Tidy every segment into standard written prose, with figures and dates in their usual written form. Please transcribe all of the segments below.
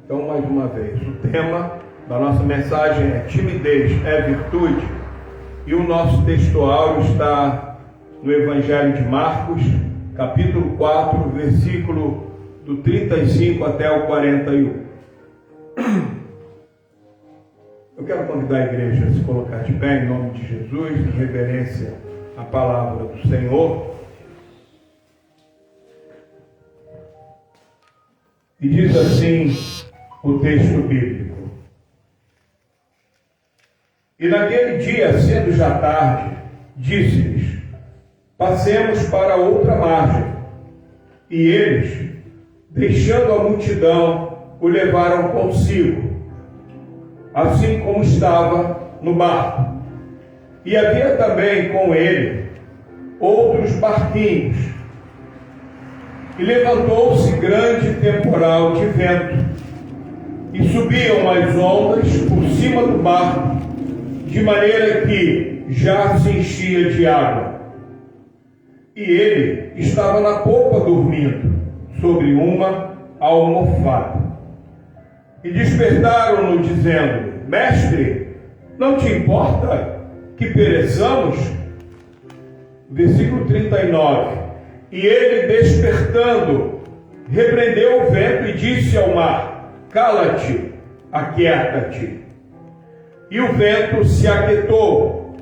Então, mais uma vez, o tema da nossa mensagem é timidez é virtude, e o nosso textual está no Evangelho de Marcos, capítulo 4, versículo do 35 até o 41. Eu quero convidar a igreja a se colocar de pé em nome de Jesus, em reverência à palavra do Senhor. E diz assim o texto bíblico: E naquele dia, sendo já tarde, disse-lhes: Passemos para outra margem. E eles, deixando a multidão, o levaram consigo, assim como estava no barco. E havia também com ele outros barquinhos. E levantou-se grande temporal de vento, e subiam as ondas por cima do barco, de maneira que já se enchia de água. E ele estava na popa dormindo, sobre uma almofada. E despertaram-no, dizendo: Mestre, não te importa que pereçamos? Versículo 39. E ele, despertando, repreendeu o vento e disse ao mar: Cala-te, aquieta-te. E o vento se aquietou,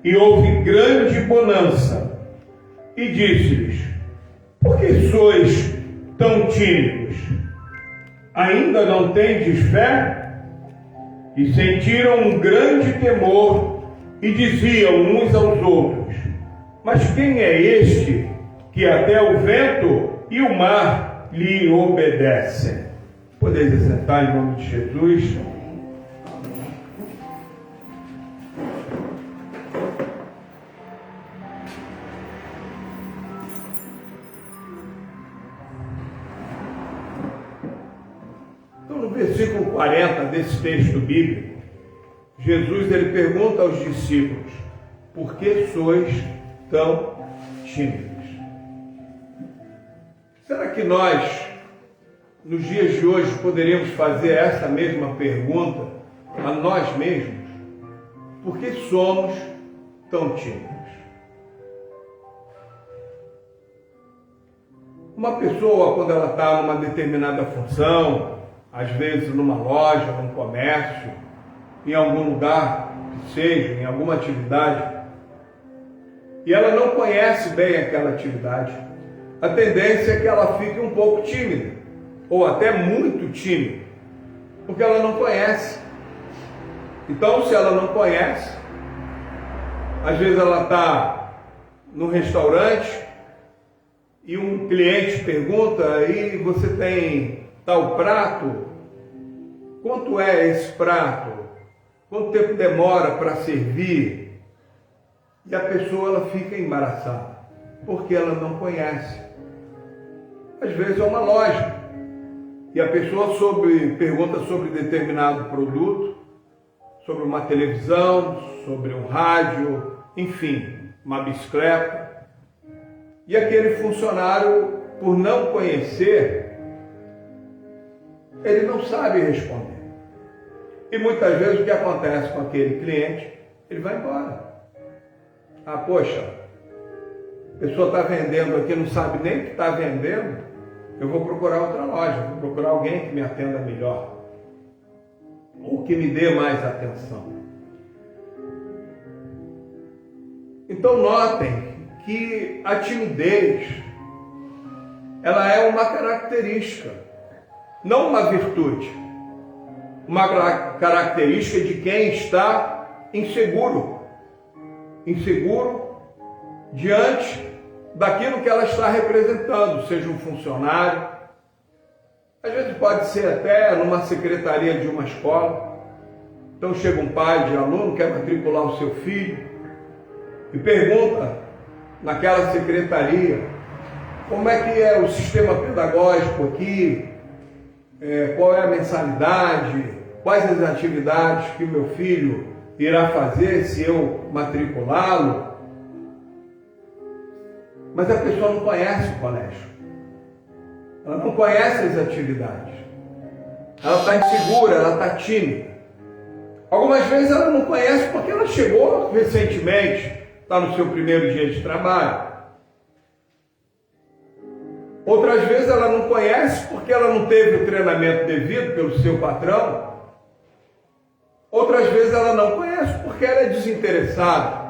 e houve grande bonança. E disse-lhes: Por que sois tão tímidos? Ainda não tendes fé? E sentiram um grande temor, e diziam uns aos outros: Mas quem é este que até o vento e o mar lhe obedecem? Podeis assentar em nome de Jesus. Então, no versículo 40 desse texto bíblico, Jesus ele pergunta aos discípulos: Por que sois tão tímidos? Será que nós, nos dias de hoje, poderíamos fazer essa mesma pergunta a nós mesmos? Por que somos tão tímidos? Uma pessoa, quando ela está numa determinada função, às vezes numa loja, num comércio, em algum lugar que seja, em alguma atividade, e ela não conhece bem aquela atividade, a tendência é que ela fique um pouco tímida, ou até muito tímida, porque ela não conhece. Então, se ela não conhece, às vezes ela está num restaurante e um cliente pergunta: aí você tem tal prato? Quanto é esse prato? Quanto tempo demora para servir? E a pessoa ela fica embaraçada, porque ela não conhece. Às vezes é uma loja, e a pessoa pergunta sobre determinado produto, sobre uma televisão, sobre um rádio, enfim, uma bicicleta. E aquele funcionário, por não conhecer, ele não sabe responder. E muitas vezes o que acontece com aquele cliente, ele vai embora. Ah, poxa, a pessoa está vendendo aqui, não sabe nem o que está vendendo, eu vou procurar outra loja, vou procurar alguém que me atenda melhor, ou que me dê mais atenção. Então notem que a timidez, ela é uma característica, não uma virtude, uma característica de quem está inseguro diante daquilo que ela está representando, seja um funcionário, às vezes pode ser até numa secretaria de uma escola. Então chega um pai de aluno, quer matricular o seu filho, e pergunta naquela secretaria: como é que é o sistema pedagógico aqui, qual é a mensalidade, quais as atividades que o meu filho irá fazer se eu matriculá-lo. Mas a pessoa não conhece o colégio, ela não conhece as atividades. ela está insegura, ela está tímida. Algumas vezes ela não conhece porque ela chegou recentemente, está no seu primeiro dia de trabalho. Outras vezes ela não conhece porque ela não teve o treinamento devido pelo seu patrão. Outras vezes ela não conhece porque ela é desinteressada.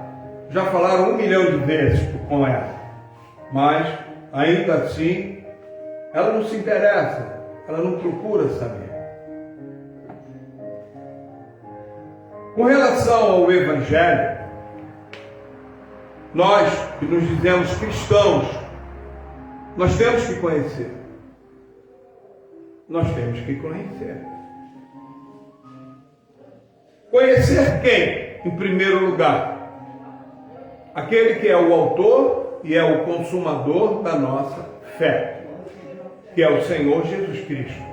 Já falaram 1 milhão de vezes com ela. Mas, ainda assim, ela não se interessa. Ela não procura saber. Com relação ao Evangelho, nós que nos dizemos cristãos, nós temos que conhecer. Nós temos que conhecer. Conhecer quem? Em primeiro lugar, aquele que é o autor e é o consumador da nossa fé, que é o Senhor Jesus Cristo.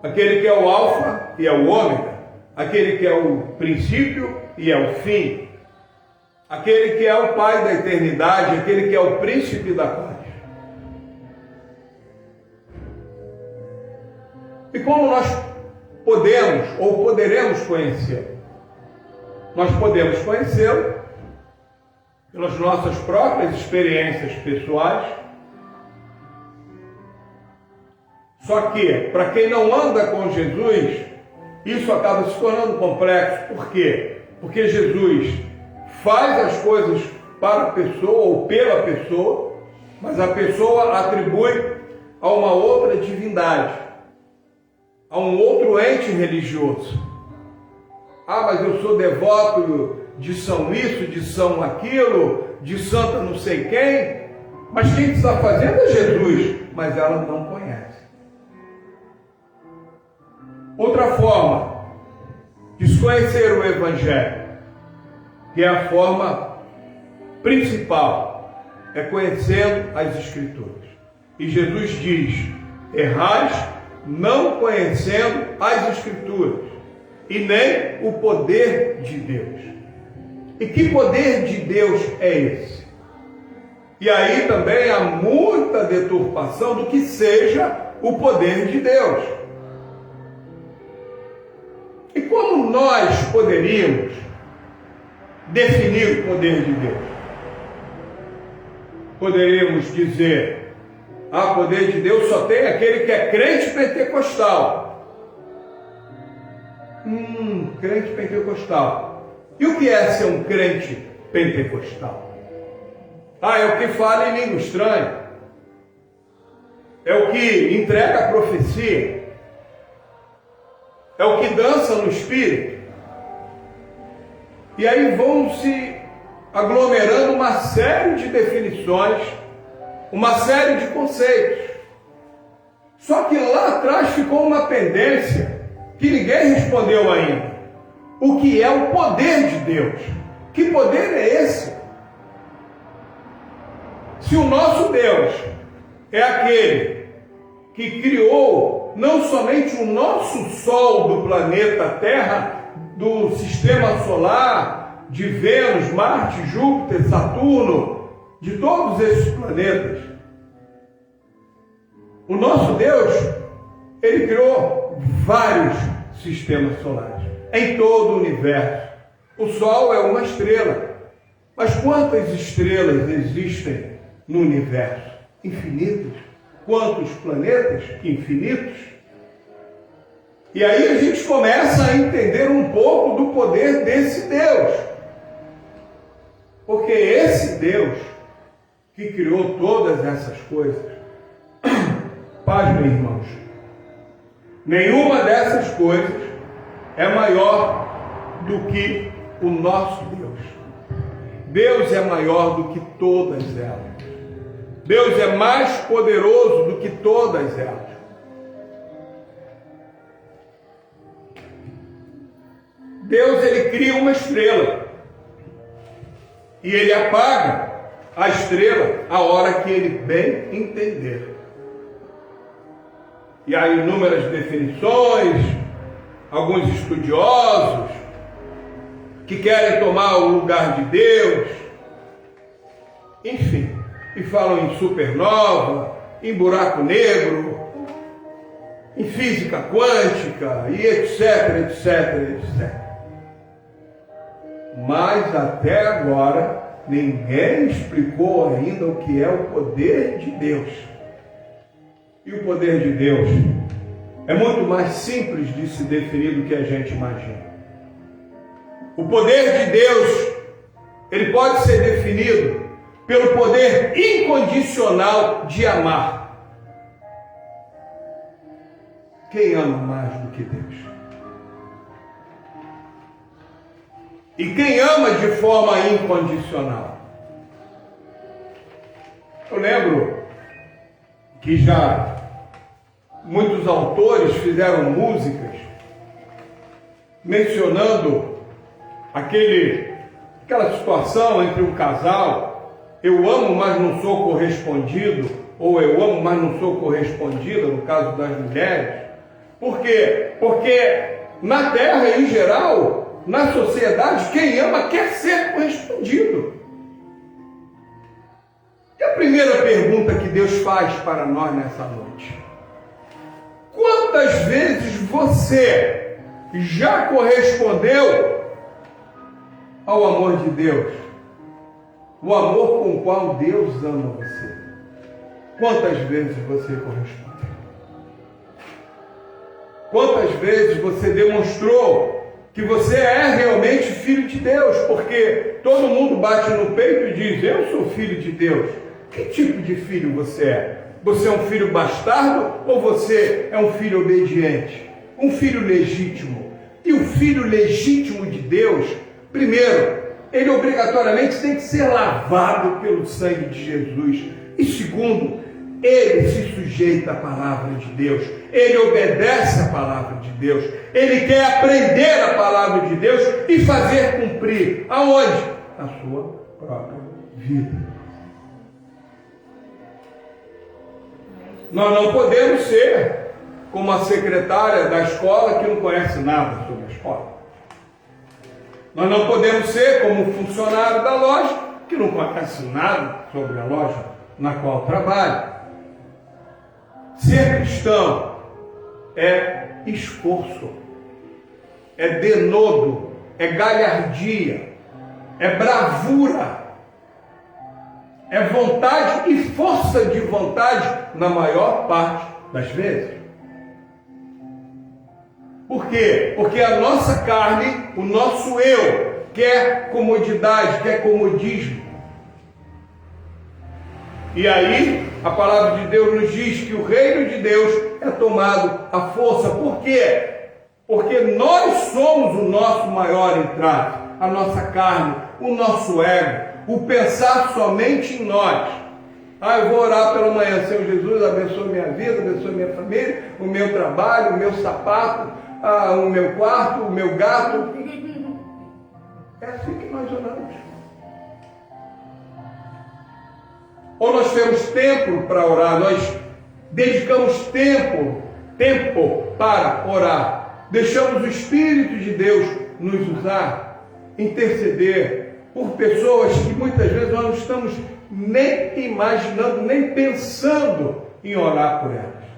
Aquele que é o alfa e é o ômega, aquele que é o princípio e é o fim, aquele que é o Pai da eternidade, aquele que é o príncipe da paz. E como nós podemos ou poderemos conhecê-lo? Nós podemos conhecê-lo pelas nossas próprias experiências pessoais. Só que, para quem não anda com Jesus, isso acaba se tornando complexo. Por quê? Porque Jesus faz as coisas para a pessoa ou pela pessoa, mas a pessoa atribui a uma outra divindade, a um outro ente religioso. Ah, mas eu sou devoto de São isso, de São aquilo, de Santa não sei quem, mas quem está fazendo é Jesus, mas ela não conhece. Outra forma de se conhecer o Evangelho, que é a forma principal, é conhecendo as Escrituras. E Jesus diz: errais não conhecendo as Escrituras e nem o poder de Deus. E que poder de Deus é esse? E aí também há muita deturpação do que seja o poder de Deus. E como nós poderíamos definir o poder de Deus? Poderíamos dizer: poder de Deus só tem aquele que é crente pentecostal. Crente pentecostal. E o que é ser um crente pentecostal? É o que fala em língua estranha. É o que entrega a profecia. É o que dança no Espírito. E aí vão se aglomerando uma série de definições, uma série de conceitos. Só que lá atrás ficou uma pendência que ninguém respondeu ainda. O que é o poder de Deus? Que poder é esse? Se o nosso Deus é aquele que criou não somente o nosso Sol do planeta Terra, do sistema solar, de Vênus, Marte, Júpiter, Saturno, de todos esses planetas. O nosso Deus, ele criou vários sistemas solares em todo o universo. O Sol é uma estrela. Mas quantas estrelas existem no universo? Infinitas. Quantos planetas? Infinitos. E aí a gente começa a entender um pouco do poder desse Deus. Porque esse Deus que criou todas essas coisas, pasmem, irmãos, nenhuma dessas coisas é maior do que o nosso Deus. Deus é maior do que todas elas. Deus é mais poderoso do que todas elas. Deus, ele cria uma estrela e ele apaga a estrela a hora que ele bem entender. E há inúmeras definições, alguns estudiosos que querem tomar o lugar de Deus, enfim, e falam em supernova, em buraco negro, em física quântica e etc, etc, etc. Mas até agora ninguém explicou ainda o que é o poder de Deus. E o poder de Deus é muito mais simples de se definir do que a gente imagina. O poder de Deus, ele pode ser definido pelo poder incondicional de amar. Quem ama mais do que Deus? E quem ama de forma incondicional? Eu lembro que já muitos autores fizeram músicas mencionando aquela situação entre um casal, eu amo, mas não sou correspondido, ou eu amo, mas não sou correspondida, no caso das mulheres. Por quê? Porque na Terra, em geral, na sociedade, quem ama quer ser correspondido. E a primeira pergunta que Deus faz para nós nessa noite: quantas vezes você já correspondeu ao amor de Deus? O amor com o qual Deus ama você. Quantas vezes você correspondeu? Quantas vezes você demonstrou que você é realmente filho de Deus? Porque todo mundo bate no peito e diz: eu sou filho de Deus. Que tipo de filho você é? Você é um filho bastardo ou você é um filho obediente? Um filho legítimo. E o filho legítimo de Deus, primeiro, ele obrigatoriamente tem que ser lavado pelo sangue de Jesus. E segundo, ele se sujeita à palavra de Deus. Ele obedece à palavra de Deus. Ele quer aprender a palavra de Deus e fazer cumprir. Aonde? Na sua própria vida. Nós não podemos ser como a secretária da escola que não conhece nada sobre a escola. Nós não podemos ser como o funcionário da loja que não conhece nada sobre a loja na qual trabalha. Ser cristão é esforço, é denodo, é galhardia, é bravura, é vontade e força de vontade na maior parte das vezes. Por quê? Porque a nossa carne, o nosso eu, quer comodidade, quer comodismo. E aí, a palavra de Deus nos diz que o reino de Deus é tomado à força. Por quê? Porque nós somos o nosso maior entrave, a nossa carne, o nosso ego, o pensar somente em nós. Eu vou orar pela manhã, Senhor Jesus, abençoe minha vida, abençoe minha família, o meu trabalho, o meu sapato, o meu quarto, o meu gato. É assim que nós oramos. Ou nós temos tempo para orar, nós dedicamos tempo para orar, deixamos o Espírito de Deus nos usar, interceder por pessoas que muitas vezes nós não estamos nem imaginando, nem pensando em orar por elas.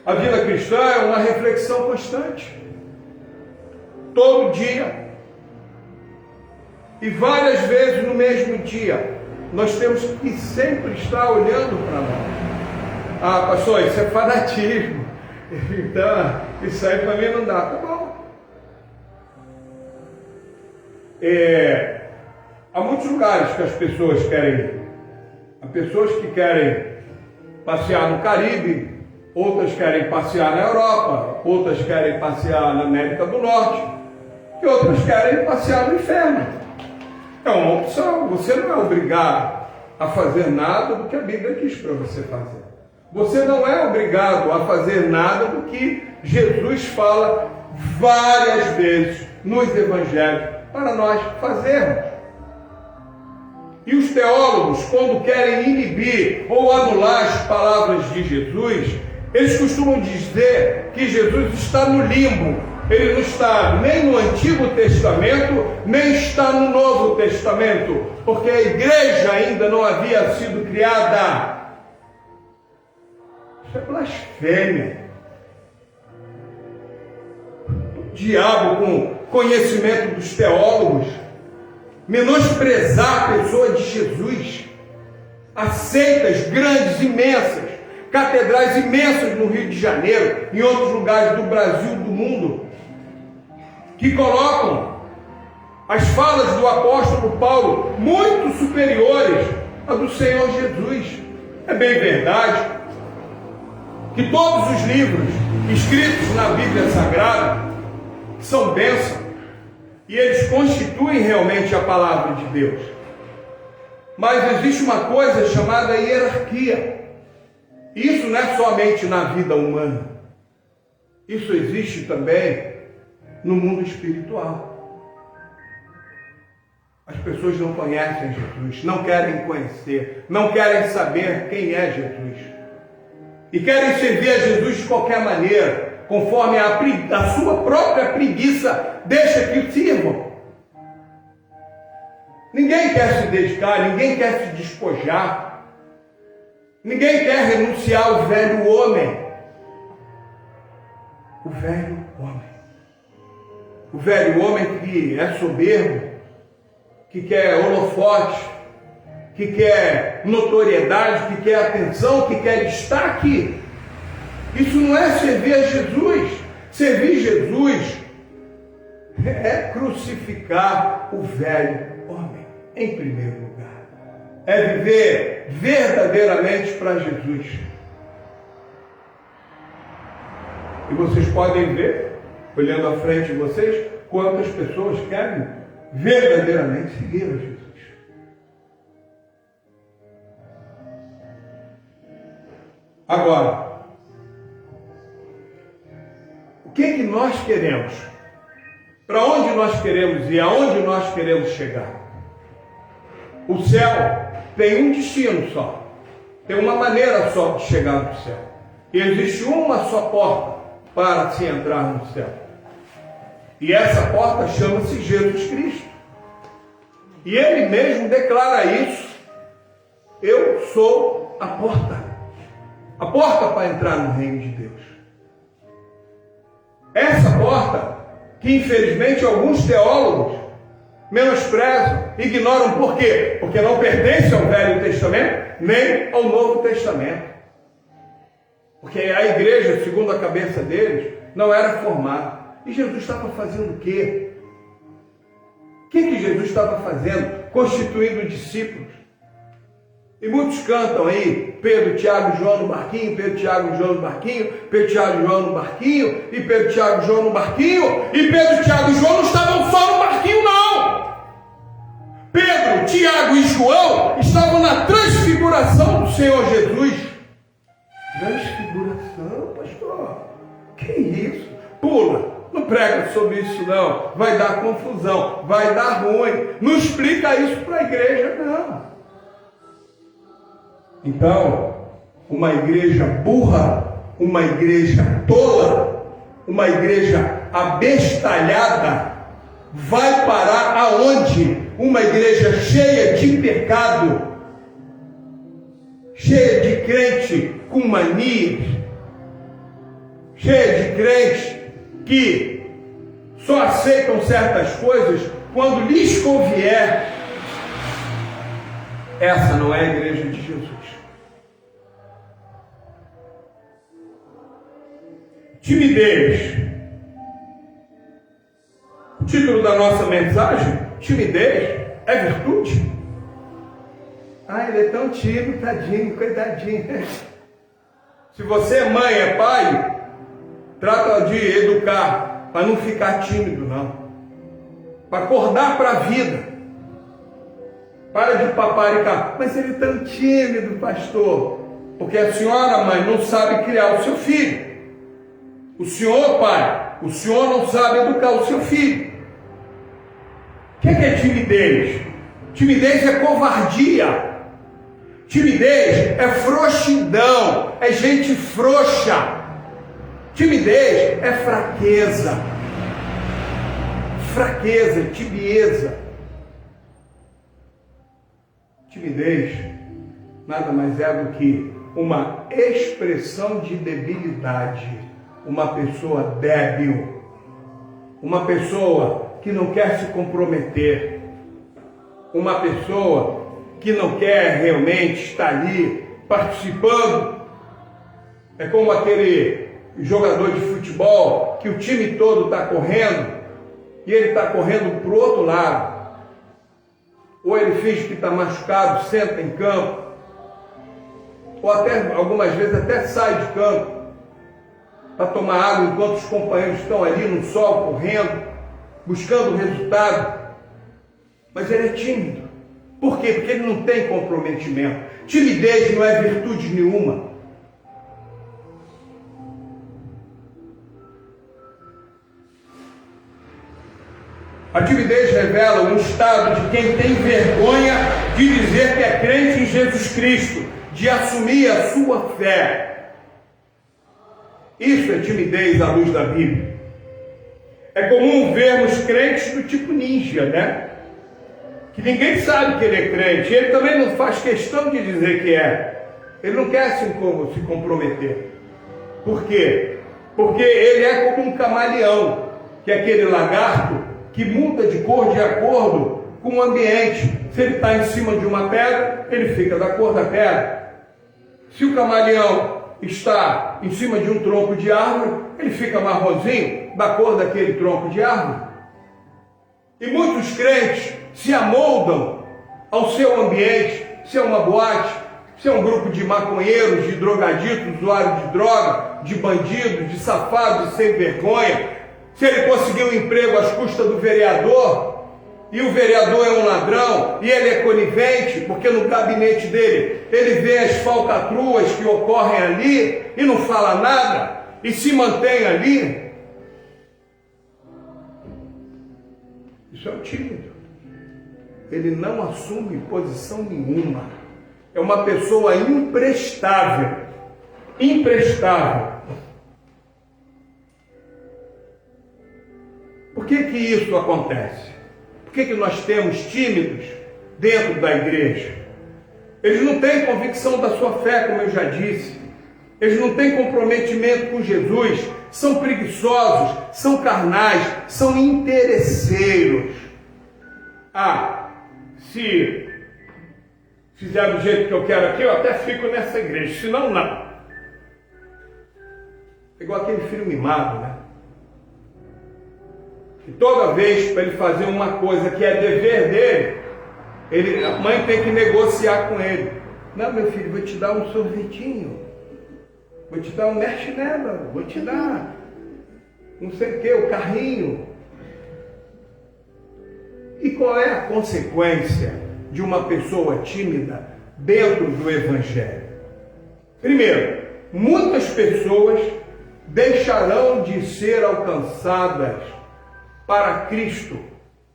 A vida cristã é uma reflexão constante, todo dia. E várias vezes no mesmo dia, nós temos que sempre estar olhando para nós. Pastor, isso é fanatismo. Então, isso aí para mim não dá. Tá bom. Há muitos lugares que as pessoas querem ir. Há pessoas que querem passear no Caribe, outras querem passear na Europa, outras querem passear na América do Norte, e outras querem passear no inferno. É uma opção. Você não é obrigado a fazer nada do que a Bíblia diz para você fazer. Você não é obrigado a fazer nada do que Jesus fala várias vezes nos evangelhos para nós fazermos. E os teólogos, quando querem inibir ou anular as palavras de Jesus, eles costumam dizer que Jesus está no limbo. Ele não está nem no Antigo Testamento, nem está no Novo Testamento, porque a igreja ainda não havia sido criada. Isso é blasfêmia. O diabo, com conhecimento dos teólogos, menosprezar a pessoa de Jesus, as seitas grandes, imensas, catedrais imensas no Rio de Janeiro, em outros lugares do Brasil, do mundo, que colocam as falas do apóstolo Paulo muito superiores à do Senhor Jesus. É bem verdade que todos os livros escritos na Bíblia Sagrada são bênçãos e eles constituem realmente a palavra de Deus. Mas existe uma coisa chamada hierarquia. Isso não é somente na vida humana. Isso existe também no mundo espiritual. As pessoas não conhecem Jesus, não querem conhecer, não querem saber quem é Jesus. E querem servir a Jesus de qualquer maneira, conforme a sua própria preguiça deixa que sirvam. Ninguém quer se dedicar, ninguém quer se despojar, ninguém quer renunciar ao velho homem. O velho homem. O velho homem que é soberbo, que quer holofote, que quer notoriedade, que quer atenção, que quer destaque. Isso não é servir a Jesus. Servir Jesus é crucificar o velho homem, em primeiro lugar. É viver verdadeiramente para Jesus. E vocês podem ver, olhando à frente de vocês, quantas pessoas querem verdadeiramente seguir a Jesus. Agora, o que nós queremos? Para onde nós queremos ir? Aonde nós queremos chegar? O céu tem um destino só. Tem uma maneira só de chegar no céu. E existe uma só porta para se entrar no céu. E essa porta chama-se Jesus Cristo. E ele mesmo declara isso. Eu sou a porta. A porta para entrar no reino de Deus. Essa porta, que infelizmente alguns teólogos menosprezam, ignoram. Por quê? Porque não pertence ao Velho Testamento, nem ao Novo Testamento. Porque a igreja, segundo a cabeça deles, não era formada. E Jesus estava fazendo o quê? O que Jesus estava fazendo? Constituindo discípulos. E muitos cantam aí, Pedro, Tiago, João no barquinho, Pedro, Tiago, João no barquinho, Pedro, Tiago, João no barquinho, e Pedro, Tiago, João no barquinho, e Pedro, Tiago e João não estavam só no barquinho, não! Pedro, Tiago e João estavam na transfiguração do Senhor Jesus. Transfiguração, pastor? Que isso? Pula! Não prega sobre isso não, vai dar confusão, vai dar ruim. Não explica isso para a igreja, não. Então, uma igreja burra, uma igreja tola, uma igreja abestalhada, vai parar aonde? Uma igreja cheia de pecado, cheia de crente com manias, cheia de crente que só aceitam certas coisas quando lhes convier. Essa não é a igreja de Jesus. Timidez. O título da nossa mensagem: timidez é virtude? Ah, ele é tão tímido, tadinho, coitadinho. Se você é mãe, é pai, trata de educar, para não ficar tímido, não. Para acordar para a vida. Para de paparicar. Mas ele é tão tímido, pastor. Porque a senhora, mãe, não sabe criar o seu filho. O senhor, pai, o senhor não sabe educar o seu filho. O que é timidez? Timidez é covardia. Timidez é frouxidão, é gente frouxa. Timidez é fraqueza. Fraqueza, tibieza. Timidez nada mais é do que uma expressão de debilidade, uma pessoa débil, uma pessoa que não quer se comprometer, uma pessoa que não quer realmente estar ali participando. É como aquele jogador de futebol que o time todo está correndo e ele está correndo para o outro lado. Ou ele finge que está machucado, senta em campo, ou até algumas vezes até sai de campo para tomar água enquanto os companheiros estão ali no sol correndo, buscando o resultado. Mas ele é tímido. Por quê? Porque ele não tem comprometimento. Timidez não é virtude nenhuma. A timidez revela um estado de quem tem vergonha de dizer que é crente em Jesus Cristo, de assumir a sua fé. Isso é timidez à luz da Bíblia. É comum vermos crentes do tipo ninja, né? Que ninguém sabe que ele é crente. Ele também não faz questão de dizer que é. Ele não quer se comprometer. Por quê? Porque ele é como um camaleão, que é aquele lagarto que muda de cor de acordo com o ambiente. Se ele está em cima de uma pedra, ele fica da cor da pedra. Se o camaleão está em cima de um tronco de árvore, ele fica marronzinho, da cor daquele tronco de árvore. E muitos crentes se amoldam ao seu ambiente, se é uma boate, se é um grupo de maconheiros, de drogaditos, usuários de droga, de bandidos, de safados, sem vergonha. Se ele conseguiu um emprego às custas do vereador, e o vereador é um ladrão, e ele é conivente, porque no gabinete dele, ele vê as falcatruas que ocorrem ali, e não fala nada, e se mantém ali. Isso é o tímido. Ele não assume posição nenhuma. É uma pessoa imprestável. Imprestável. Por que isso acontece? Por que nós temos tímidos dentro da igreja? Eles não têm convicção da sua fé, como eu já disse. Eles não têm comprometimento com Jesus. São preguiçosos, são carnais, são interesseiros. Se fizer do jeito que eu quero aqui, eu até fico nessa igreja. Senão, não. É igual aquele filho mimado, né? E toda vez para ele fazer uma coisa que é dever dele, a mãe tem que negociar com ele. Não, meu filho, vou te dar um sorvetinho, vou te dar um marshmallow, vou te dar não sei o que, o carrinho. E qual é a consequência de uma pessoa tímida dentro do Evangelho? Primeiro, muitas pessoas deixarão de ser alcançadas para Cristo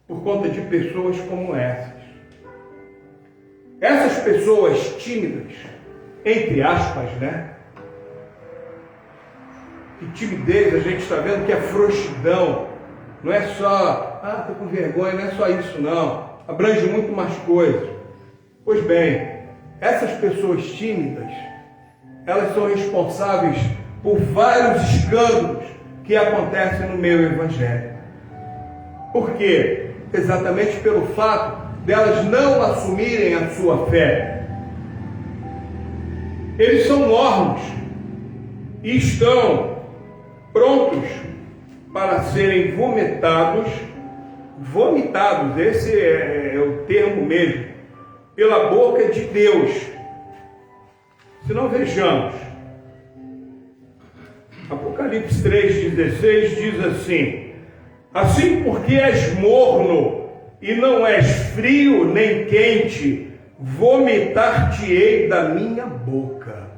por conta de pessoas como essas. Essas pessoas tímidas, entre aspas, né? Que timidez, a gente está vendo que é frouxidão. Não é só, estou com vergonha, não é só isso não. Abrange muito mais coisas. Pois bem, essas pessoas tímidas, elas são responsáveis por vários escândalos que acontecem no meio evangélico. Por quê? Exatamente pelo fato delas não assumirem a sua fé. Eles são mornos e estão prontos para serem vomitados, esse é o termo mesmo, pela boca de Deus. Se não, vejamos. Apocalipse 3,16 diz assim: assim porque és morno e não és frio nem quente, vomitar-te-ei da minha boca.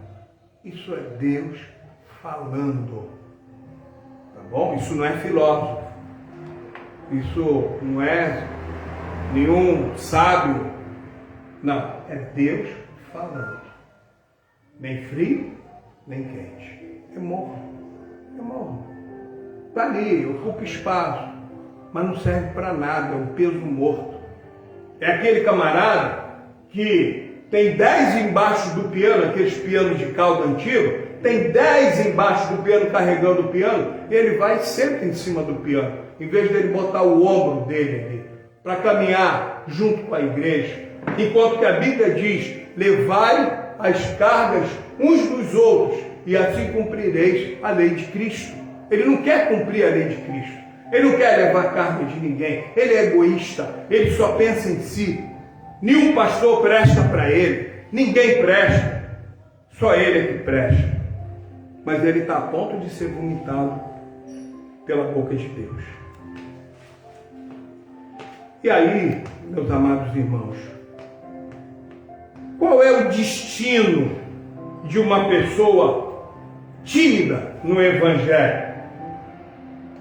Isso é Deus falando. Tá bom? Isso não é filósofo. Isso não é nenhum sábio. Não, é Deus falando. Nem frio, nem quente. É morno. É morno. Está ali, ocupa espaço, mas não serve para nada, é um peso morto. É aquele camarada que tem 10 embaixo do piano, aqueles pianos de cauda antigo, tem 10 embaixo do piano carregando o piano, ele vai sempre em cima do piano, em vez dele botar o ombro dele ali, para caminhar junto com a igreja. Enquanto que a Bíblia diz, levai as cargas uns dos outros, e assim cumprireis a lei de Cristo. Ele não quer cumprir a lei de Cristo, ele não quer levar carga de ninguém, ele é egoísta, ele só pensa em si. Nenhum pastor presta para ele, ninguém presta, só ele é que presta. Mas ele está a ponto de ser vomitado pela boca de Deus. E aí, meus amados irmãos, qual é o destino de uma pessoa tímida no Evangelho?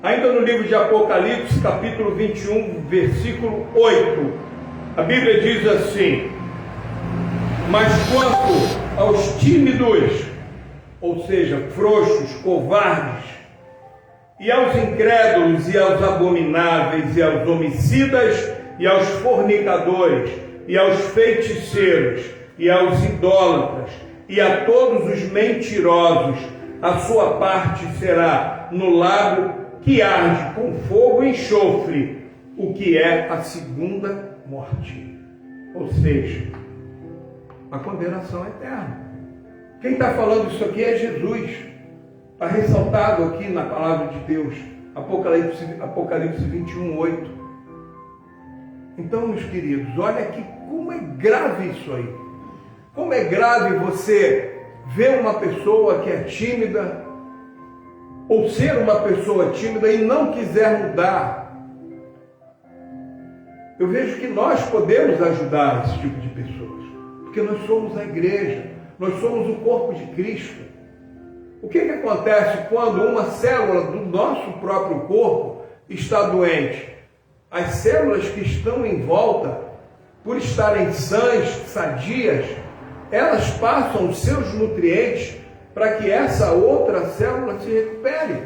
Ainda no livro de Apocalipse, capítulo 21, versículo 8, a Bíblia diz assim: mas quanto aos tímidos, ou seja, frouxos, covardes, e aos incrédulos, e aos abomináveis, e aos homicidas, e aos fornicadores, e aos feiticeiros, e aos idólatras, e a todos os mentirosos, a sua parte será no lago que arde com fogo e enxofre, o que é a segunda morte. Ou seja, a condenação eterna. Quem está falando isso aqui é Jesus. Está ressaltado aqui na palavra de Deus, Apocalipse 21, 8. Então, meus queridos, olha aqui como é grave isso aí. Como é grave você ver uma pessoa que é tímida, ou ser uma pessoa tímida e não quiser mudar. Eu vejo que nós podemos ajudar esse tipo de pessoas, porque nós somos a igreja, nós somos o corpo de Cristo. O que acontece quando uma célula do nosso próprio corpo está doente? As células que estão em volta, por estarem sãs, sadias, elas passam os seus nutrientes para que essa outra célula se recupere.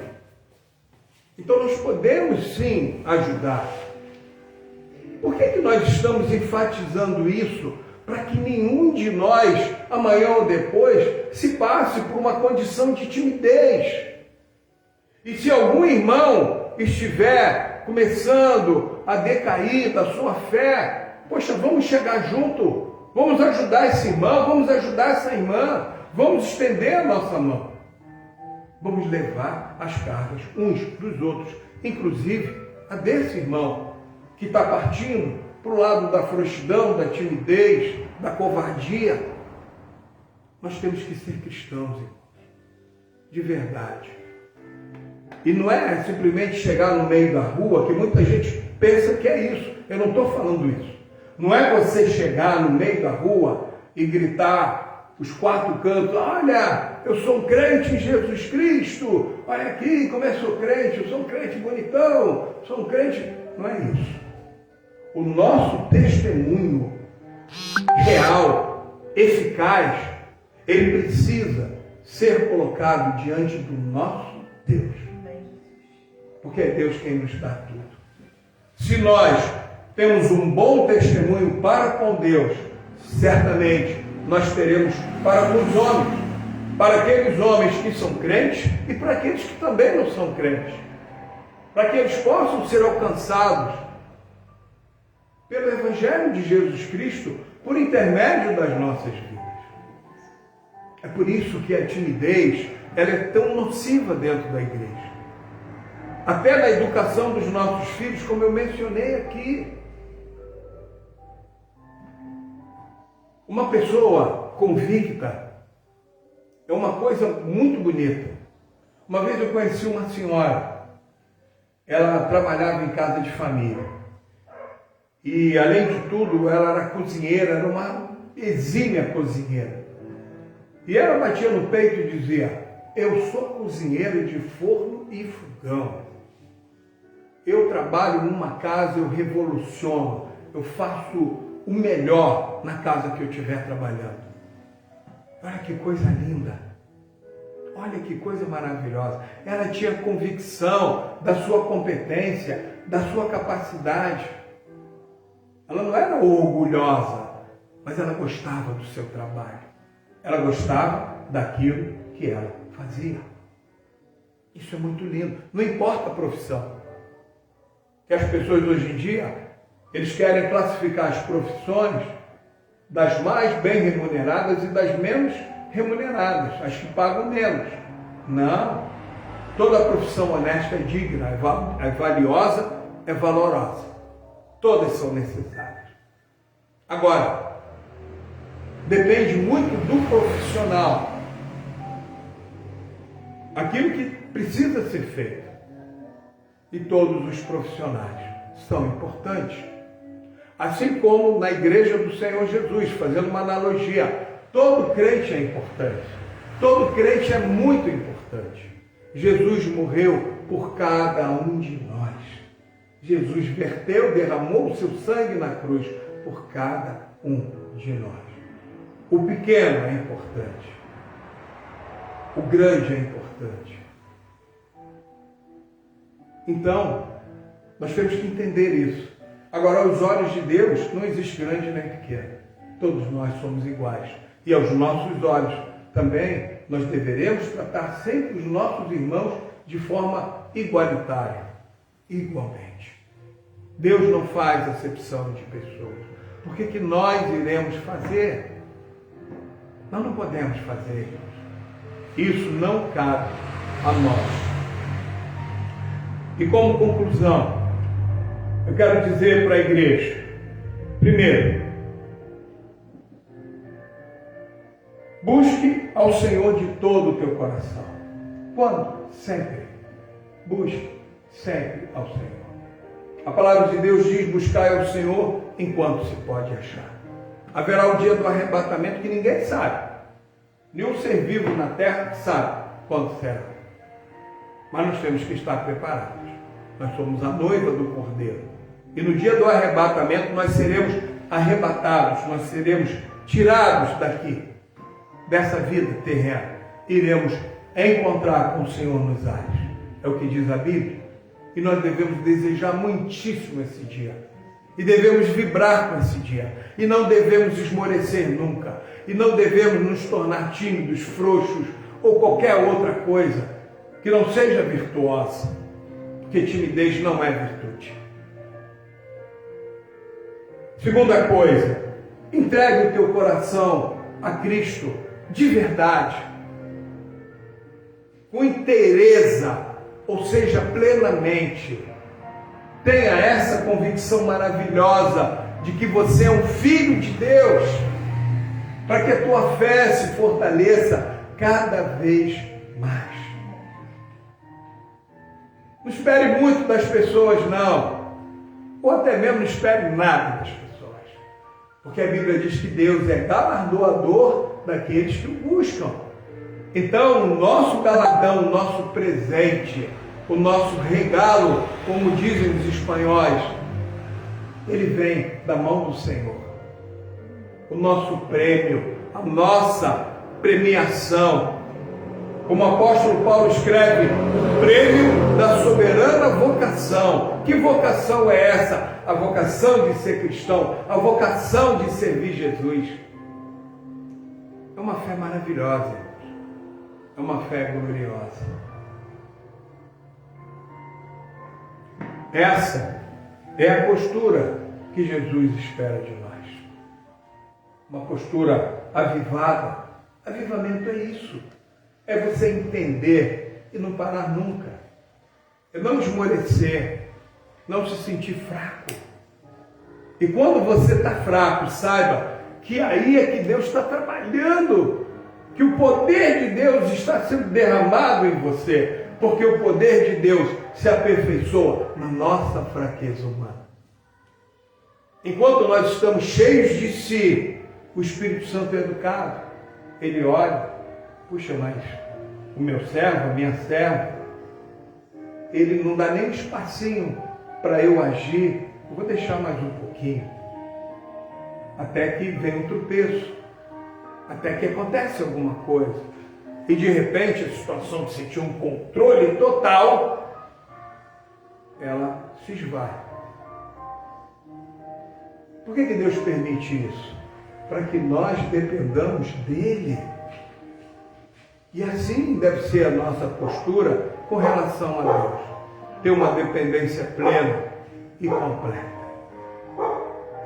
Então nós podemos sim ajudar. Por que nós estamos enfatizando isso? Para que nenhum de nós, amanhã ou depois, se passe por uma condição de timidez. E se algum irmão estiver começando a decair da sua fé, poxa, vamos chegar junto, vamos ajudar esse irmão, vamos ajudar essa irmã, vamos estender a nossa mão. Vamos levar as cargas uns para os outros, inclusive a desse irmão que está partindo para o lado da frouxidão, da timidez, da covardia. Nós temos que ser cristãos, irmãos, de verdade. E não é simplesmente chegar no meio da rua, que muita gente pensa que é isso. Eu não estou falando isso. Não é você chegar no meio da rua e gritar os quatro cantos: olha, eu sou um crente em Jesus Cristo, olha aqui como eu sou crente, eu sou um crente bonitão, sou um crente. Não é isso. O nosso testemunho real, eficaz, ele precisa ser colocado diante do nosso Deus. Porque é Deus quem nos dá tudo. Se nós temos um bom testemunho para com Deus, certamente nós teremos para com os homens, para aqueles homens que são crentes e para aqueles que também não são crentes, para que eles possam ser alcançados pelo Evangelho de Jesus Cristo, por intermédio das nossas vidas. É por isso que a timidez, ela é tão nociva dentro da igreja. Até na educação dos nossos filhos, como eu mencionei aqui. Uma pessoa convicta é uma coisa muito bonita. Uma vez eu conheci uma senhora, ela trabalhava em casa de família. E, além de tudo, ela era cozinheira, era uma exímia cozinheira. E ela batia no peito e dizia: eu sou cozinheira de forno e fogão. Eu trabalho numa casa, eu revoluciono, eu faço o melhor na casa que eu estiver trabalhando. Olha que coisa linda. Olha que coisa maravilhosa. Ela tinha convicção da sua competência, da sua capacidade. Ela não era orgulhosa, mas ela gostava do seu trabalho. Ela gostava daquilo que ela fazia. Isso é muito lindo. Não importa a profissão. Que as pessoas hoje em dia, eles querem classificar as profissões das mais bem remuneradas e das menos remuneradas, as que pagam menos. Não. Toda profissão honesta é digna, é valiosa, é valorosa. Todas são necessárias. Agora, depende muito do profissional. Aquilo que precisa ser feito. E todos os profissionais são importantes. Assim como na igreja do Senhor Jesus, fazendo uma analogia, todo crente é importante. Todo crente é muito importante. Jesus morreu por cada um de nós. Jesus verteu, derramou o seu sangue na cruz por cada um de nós. O pequeno é importante. O grande é importante. Então, nós temos que entender isso. Agora, aos olhos de Deus, não existe grande nem pequeno. Todos nós somos iguais. E aos nossos olhos também, nós deveremos tratar sempre os nossos irmãos de forma igualitária. Igualmente. Deus não faz acepção de pessoas. Por que nós iremos fazer? Nós não podemos fazer isso. Isso não cabe a nós. E como conclusão, eu quero dizer para a igreja, primeiro, busque ao Senhor de todo o teu coração. Quando? Sempre. Busque sempre ao Senhor. A palavra de Deus diz, buscai ao Senhor enquanto se pode achar. Haverá o dia do arrebatamento que ninguém sabe. Nenhum ser vivo na terra sabe quando será. Mas nós temos que estar preparados. Nós somos a noiva do Cordeiro. E no dia do arrebatamento nós seremos arrebatados, nós seremos tirados daqui, dessa vida terrena. Iremos encontrar com o Senhor nos ares. É o que diz a Bíblia. E nós devemos desejar muitíssimo esse dia. E devemos vibrar com esse dia. E não devemos esmorecer nunca. E não devemos nos tornar tímidos, frouxos ou qualquer outra coisa que não seja virtuosa. Porque timidez não é virtude. Segunda coisa, entregue o teu coração a Cristo de verdade, com inteireza, ou seja, plenamente. Tenha essa convicção maravilhosa de que você é um filho de Deus, para que a tua fé se fortaleça cada vez mais. Não espere muito das pessoas, não. Ou até mesmo não espere nada das pessoas. Porque a Bíblia diz que Deus é galardoador daqueles que o buscam. Então, o nosso galardão, o nosso presente, o nosso regalo, como dizem os espanhóis, ele vem da mão do Senhor. O nosso prêmio, a nossa premiação. Como o apóstolo Paulo escreve, o prêmio da soberana vocação. Que vocação é essa? A vocação de ser cristão, a vocação de servir Jesus. É uma fé maravilhosa, irmãos. É uma fé gloriosa. Essa é a postura que Jesus espera de nós. Uma postura avivada. Avivamento é isso. É você entender e não parar nunca. É não esmorecer, não se sentir fraco. E quando você está fraco, saiba que aí é que Deus está trabalhando, que o poder de Deus está sendo derramado em você, porque o poder de Deus se aperfeiçoa na nossa fraqueza humana. Enquanto nós estamos cheios de si, o Espírito Santo é educado. Ele olha, puxa, mas o meu servo, a minha serva, ele não dá nem um espacinho para eu agir. Eu vou deixar mais um pouquinho. Até que vem um tropeço. Até que acontece alguma coisa. E de repente a situação de sentir um controle total, ela se esvai. Por que Deus permite isso? para que nós dependamos dele. E assim deve ser a nossa postura com relação a Deus. Ter uma dependência plena e completa.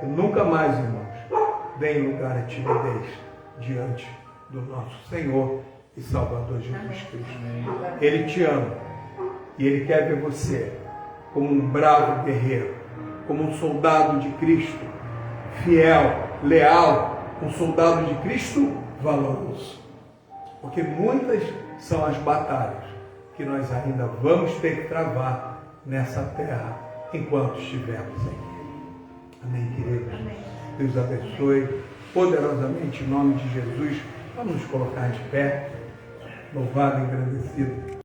E nunca mais, irmãos, deem lugar à timidez diante do nosso Senhor e Salvador Jesus Cristo. Ele te ama e Ele quer ver você como um bravo guerreiro, como um soldado de Cristo, fiel, leal, um soldado de Cristo valoroso. Porque muitas são as batalhas que nós ainda vamos ter que travar nessa terra enquanto estivermos aqui. Amém, queridos? Amém. Deus abençoe poderosamente em nome de Jesus. Vamos nos colocar de pé, louvado e agradecido.